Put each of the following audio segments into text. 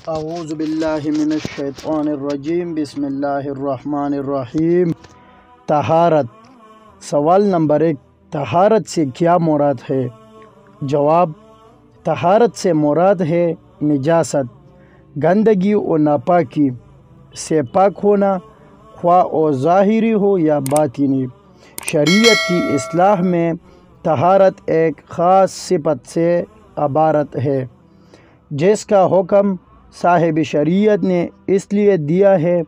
اعوذ باللہ من الشیطان الرجیم، بسم اللہ الرحمن الرحیم۔ طہارت۔ سوال نمبر 1، طہارت سے کیا مراد ہے؟ جواب: طہارت سے مراد ہے نجاست، گندگی و ناپاکی سے پاک ہونا، خواہ وہ ظاہری ہو یا باطنی۔ شریعت کی اصطلاح میں طہارت ایک خاص صفت سے عبارت ہے جس کا حکم صاحب شریعت نے اس لیے دیا ہے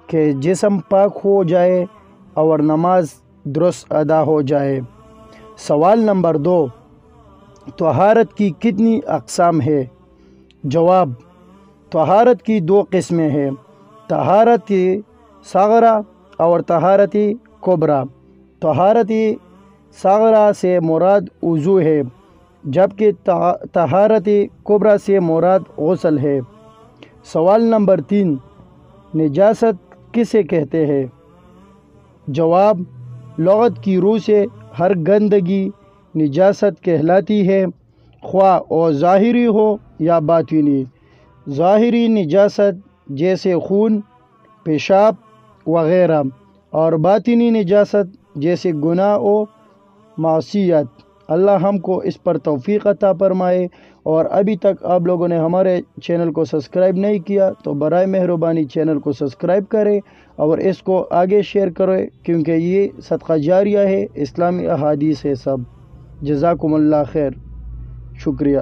کہ جسم پاک ہو جائے اور نماز درست ادا ہو جائے۔ سوال نمبر 2، طہارت کی کتنی اقسام ہے؟ جواب: طہارت کی 2 قسمیں ہیں، طہارت صغرا اور طہارت کبریٰ۔ طہارت صغرا سے مراد وضو ہے، جبکہ طہارت کبریٰ سے مراد غسل ہے۔ سوال نمبر 3، نجاست کسے کہتے ہیں؟ جواب: لغت کی روح سے ہر گندگی نجاست کہلاتی ہے، خواہ وہ ظاہری ہو یا باطنی۔ ظاہری نجاست جیسے خون، پیشاب وغیرہ، اور باطنی نجاست جیسے گناہ و معصیت۔ اللہ ہم کو اس پر توفیق عطا فرمائے۔ اور ابھی تک آپ لوگوں نے ہمارے چینل کو سبسکرائب نہیں کیا تو برائے مہربانی چینل کو سبسکرائب کریں اور اس کو آگے شیئر کریں، کیونکہ یہ صدقہ جاریہ ہے، اسلامی احادیث ہے سب۔ جزاکم اللہ خیر، شکریہ۔